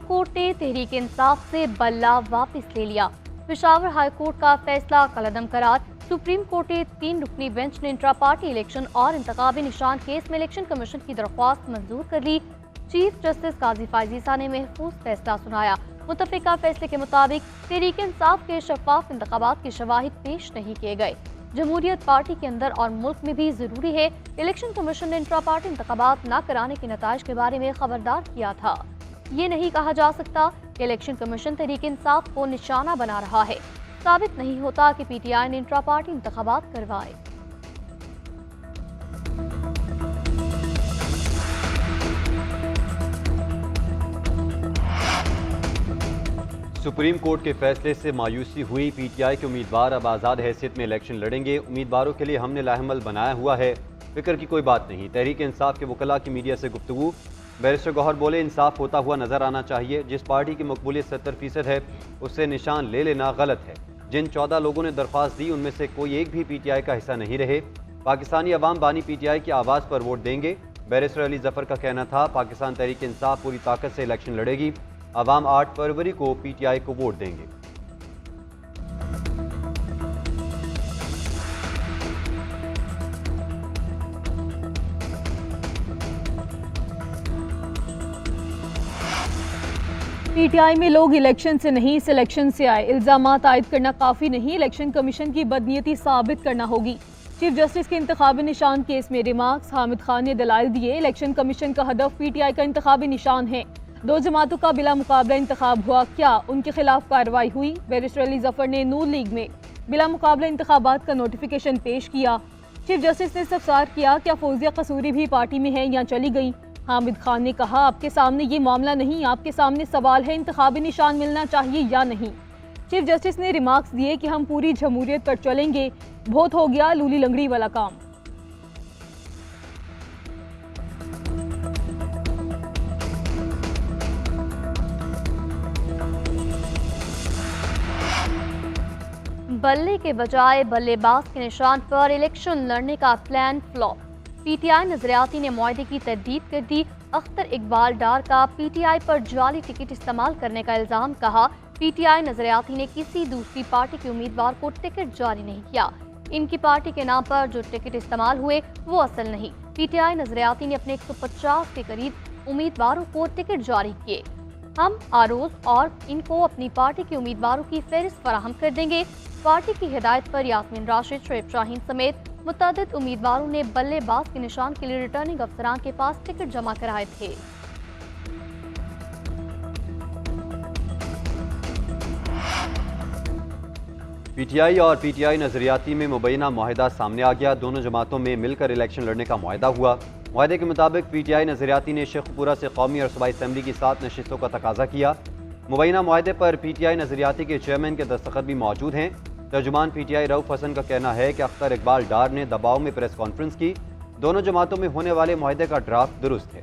Court ने तहरीक इंसाफ से बल्ला वापस ले लिया। पेशावर हाई कोर्ट का फैसला कलअदम करार। सुप्रीम कोर्ट के 3 रुकनी बेंच ने इंट्रा पार्टी इलेक्शन और इंतखाबी निशान केस में इलेक्शन कमीशन की दरख्वास्त मंजूर कर ली। चीफ जस्टिस काजी फायजीसा ने महफूज फैसला सुनाया। मुतफ़िका फैसले के मुताबिक तहरीक इंसाफ के शफाफ इंतखाबात के शवाहिद पेश नहीं किए गए। जमहूरियत पार्टी के अंदर और मुल्क में भी जरूरी है। इलेक्शन कमीशन ने इंट्रा पार्टी इंतखाबात न कराने के नताइज के बारे में खबरदार किया था। ये नहीं कहा जा सकता कि इलेक्शन कमीशन तहरीक इंसाफ को निशाना बना रहा है। साबित नहीं होता कि पीटीआई ने इंट्रा पार्टी इंतखाबात करवाए। सुप्रीम कोर्ट के फैसले से मायूसी हुई। पीटीआई के उम्मीदवार अब आज़ाद हैसियत में इलेक्शन लड़ेंगे। उम्मीदवारों के लिए हमने लाहेमल बनाया हुआ है, फिक्र की कोई बात नहीं। तहरीक इंसाफ के वकला की मीडिया से गुफ्तगू। बैरिस्टर गौहर बोले, इंसाफ होता हुआ नजर आना चाहिए। जिस पार्टी की मकबूलियत 70% है उससे निशान ले लेना गलत है। जिन 14 लोगों ने दरख्वास्त दी उनमें से कोई एक भी पीटीआई का हिस्सा नहीं रहे। पाकिस्तानी अवाम बानी पीटीआई की आवाज़ पर वोट देंगे। बैरिस्टर अली जफर का कहना था, पाकिस्तान तहरीक इंसाफ पूरी ताकत से इलेक्शन लड़ेगी। अवाम 8 फरवरी को पीटीआई को वोट देंगे। पीटीआई में लोग इलेक्शन से नहीं सिलेक्शन से आए। इल्जामात आयद करना काफी नहीं, इलेक्शन कमीशन की बदनीयती साबित करना होगी। चीफ जस्टिस के इंतखाबी निशान केस में रिमार्क्स। हामिद खान ने दलाइल दिए, इलेक्शन कमीशन का हदफ पीटीआई का इंतखाबी निशान है। 2 जमातों का बिला मुकाबला इंतखाब हुआ, क्या उनके खिलाफ कार्रवाई हुई? बैरिस्टर अली जफर ने नून लीग में बिला मुकाबला इंतखाबात का नोटिफिकेशन पेश किया। चीफ जस्टिस ने इस्तफसार किया, क्या फौजिया कसूरी भी पार्टी में है या चली गई? हामिद खान ने कहा, आपके सामने ये मामला नहीं, आपके सामने सवाल है इंतखाबी निशान मिलना चाहिए या नहीं। चीफ जस्टिस ने रिमार्क्स दिए कि हम पूरी जमहूरियत पर चलेंगे, बहुत हो गया लूली लंगड़ी वाला काम। बल्ले के बजाय बल्लेबाज के निशान पर इलेक्शन लड़ने का प्लान फ्लॉप। पीटीआई नजरियाती ने मुआहदे की तजदीद कर दी। अख्तर इकबाल डार का पीटीआई पर जाली टिकट इस्तेमाल करने का इल्जाम। कहा, पीटीआई नजरियाती ने किसी दूसरी पार्टी के उम्मीदवार को टिकट जारी नहीं किया। इनकी पार्टी के नाम पर जो टिकट इस्तेमाल हुए वो असल नहीं। पीटीआई नजरियाती ने अपने 150 के करीब उम्मीदवारों को टिकट जारी किए। हम आरोज और इनको अपनी पार्टी के उम्मीदवारों की फहरिस्त फराहम कर देंगे। पार्टी की हिदायत पर यास्मीन राशिद, शोएब शाहीन समेत मुतअद्दिद उम्मीदवारों ने बल्लेबाज के निशान के लिए रिटर्निंग अफसरान के पास टिकट जमा कराए थे। पीटीआई और पीटीआई नजरियाती में मुबैना मुआहिदा सामने आ गया। दोनों जमातों में मिलकर इलेक्शन लड़ने का मुआहिदा हुआ। मुआहिदे के मुताबिक पीटीआई नजरियाती ने शेखपुरा से कौमी और सूबाई असम्बली की 7 नशिस्तों का तकाजा किया। मुबैना मुआहिदे पर पीटीआई नजरियाती के चेयरमैन के दस्तखत भी मौजूद हैं। तर्जुमान पीटीआई रऊफ हसन का कहना है कि अख्तर इकबाल डार ने दबाव में प्रेस कॉन्फ्रेंस की। दोनों जमातों में होने वाले मुआहिदे का ड्राफ्ट दुरुस्त है।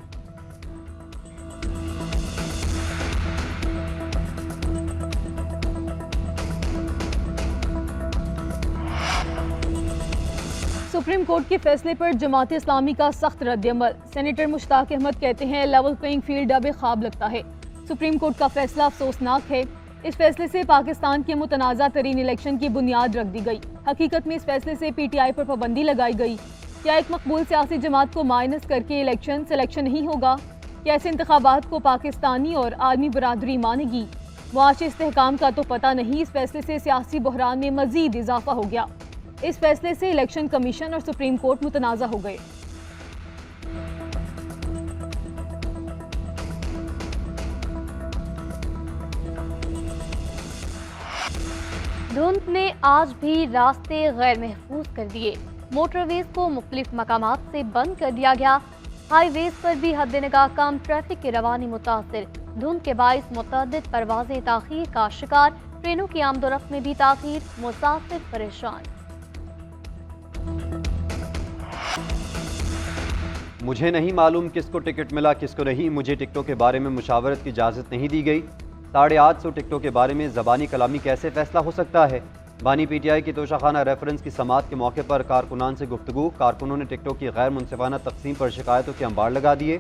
सुप्रीम कोर्ट के फैसले पर जमात इस्लामी का सख्त रद्दअमल। सेनेटर मुश्ताक अहमद कहते हैं, लेवल प्लेइंग फील्ड अब ख्वाब लगता है। सुप्रीम कोर्ट का फैसला अफसोसनाक है। इस फैसले से पाकिस्तान के मुतनाज़ा तरीन इलेक्शन की बुनियाद रख दी गई। हकीकत में इस फैसले से पीटीआई पर पाबंदी लगाई गई। क्या एक मकबूल सियासी जमात को माइनस करके इलेक्शन सिलेक्शन नहीं होगा? क्या ऐसे इंतखाबात को पाकिस्तानी और आलमी बरादरी मानेगी? मुआशी इस्तेहकाम का तो पता नहीं। इस फैसले से सियासी बहरान में मजीद इजाफा हो गया। इस फैसले से इलेक्शन कमीशन और सुप्रीम कोर्ट मुतनाज़ा हो गए। धुंध ने आज भी रास्ते गैर महफूज कर दिए। मोटरवेज को मुख्तलिफ मकामात से बंद कर दिया गया। हाईवेज पर भी हद निगाह कम, ट्रैफिक की रवानी मुतासिर। धुंध के बाइस मुतअद्दिद परवाजें ताखीर का शिकार। ट्रेनों की आमदोरफ्त में भी ताखीर, मुसाफिर परेशान। मुझे नहीं मालूम किसको टिकट मिला किसको नहीं। मुझे टिकटों के बारे में मुशावरत की इजाज़त नहीं दी गई। 850 टिकटों के बारे में ज़बानी कलामी कैसे फैसला हो सकता है? बानी पीटीआई की तोशाखाना रेफरेंस की समाअत के मौके पर कारकुनान से गुफ्तगू। कारकुनों ने टिकटों की गैर मुनसिफाना तकसीम पर शिकायतों के अंबार लगा दिए।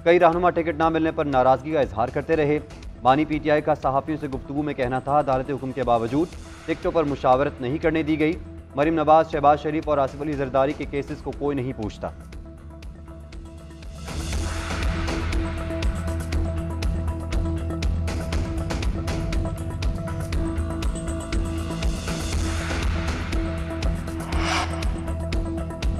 कई रहनुमा टिकट ना मिलने पर नाराज़गी का इजहार करते रहे। बानी PTI का सहाफ़ियों से गुफ्तगू में कहना था, अदालत हुक्म के बावजूद टिकटों पर मुशावरत नहीं करने दी गई। मरीम नवाज, शहबाज शरीफ और आसिफ अली जरदारी के केसेस को कोई नहीं पूछता।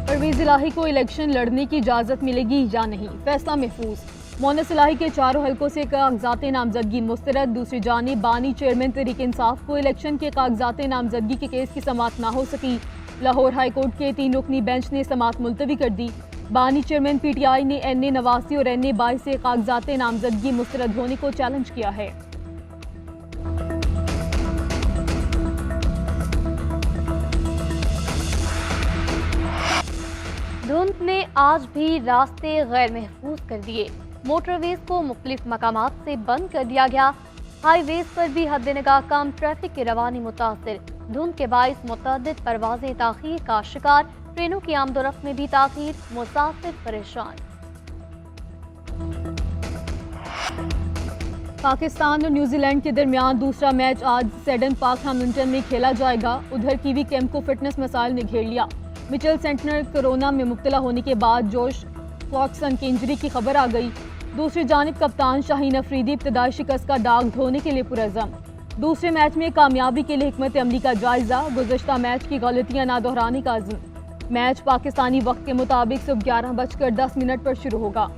परवेज इलाही को इलेक्शन लड़ने की इजाज़त मिलेगी या नहीं, फैसला महफूज। मोनस इलाही के चारों हलकों से कागजात नामजदगी मुस्तरद। दूसरी जानिब बानी चेयरमैन तहरीक इंसाफ को इलेक्शन के कागजात नामजदगी के केस की समाअत ना हो सकी। लाहौर हाई कोर्ट के 3 रुकनी बेंच ने समाअत मुलतवी कर दी। बानी चेयरमैन PTI ने NA 89 और NA 22 से कागजात नामजदगी मुस्तरद होने को चैलेंज किया है। धुंध ने आज भी रास्ते गैर महफूज कर दिए। मोटरवेज को मुख्तलिफ मकामात से बंद कर दिया गया। हाईवेज पर भी हद निगाह कम, ट्रैफिक की रवानी मुतासिर। धुंध के बाइस मुतअद्दिद परवाजें ताखीर का शिकार, ट्रेनों की आमदोरफ्त में भी ताखीर, मुसाफिर परेशान। पाकिस्तान और न्यूजीलैंड के दरमियान दूसरा मैच आज सेडन पार्क हैमिल्टन में खेला जाएगा। उधर कीवी कैंप को फिटनेस मसाइल ने घेर लिया। मिचेल सेंटनर कोरोना में मुब्तला होने के बाद जोश क्लॉक्सन की इंजरी की खबर आ गई। दूसरी जानिब कप्तान शाहीन अफरीदी इब्तदाई शिकस्त का दाग धोने के लिए पुरज़म। दूसरे मैच में कामयाबी के लिए हिकमत अमली का जायजा, गुज़श्ता मैच की गलतियां ना दोहराने का अज़्म। मैच पाकिस्तानी वक्त के मुताबिक सुबह 11:10 पर शुरू होगा।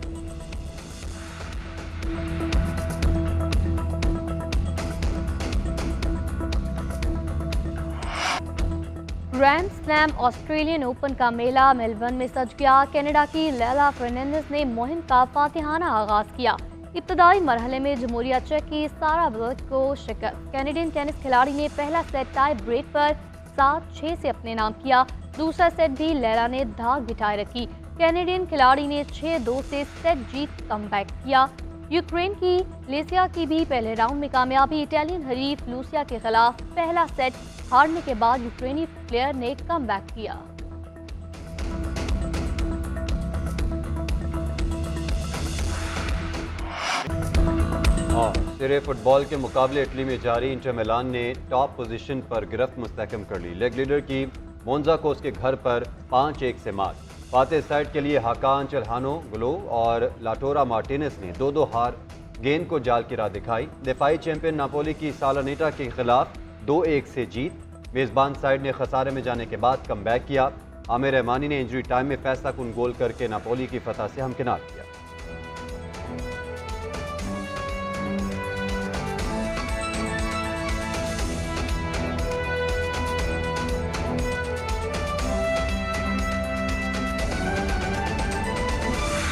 ग्रैंड स्लैम ऑस्ट्रेलियन ओपन का मेला मेलबर्न में सज गया। कनाडा की लैला फर्नांडिस ने मुहिम का फातिहाना आगाज किया। इब्तदाई मरहले में जमहूरिया चेक की सारा बर्थ को शिकस्त। कैनेडियन टेनिस खिलाड़ी ने पहला सेट टाई ब्रेक पर 7-6 से अपने नाम किया। दूसरा सेट भी लैला ने धाक बिठाए रखी। कैनेडियन खिलाड़ी ने 6-2 से सेट जीत कमबैक किया। यूक्रेन की लेसिया की भी पहले राउंड में कामयाबी। इटालियन हरीफ लूसिया के खिलाफ पहला सेट हारने के बाद यूक्रेनी प्लेयर ने कमबैक किया। और सिरे फुटबॉल के मुकाबले इटली में जारी, इंटर मिलान ने टॉप पोजीशन पर गिरफ्त मुस्तहकम कर ली। लेग लीडर की मोन्जा को उसके घर पर 5-1 से मात। फातेह साइड के लिए हाकान चल्हानो गुलो और लाटोरा मार्टिनेस ने 2-2 हार गेंद को जाल की राह दिखाई। दिफाई चैंपियन नापोली की सालानेटा के खिलाफ 2-1 से जीत। मेज़बान साइड ने खसारे में जाने के बाद कमबैक किया। आमिर रहमानी ने इंजरी टाइम में फैसला कुन गोल करके नापोली की फतह से हमकिनार किया।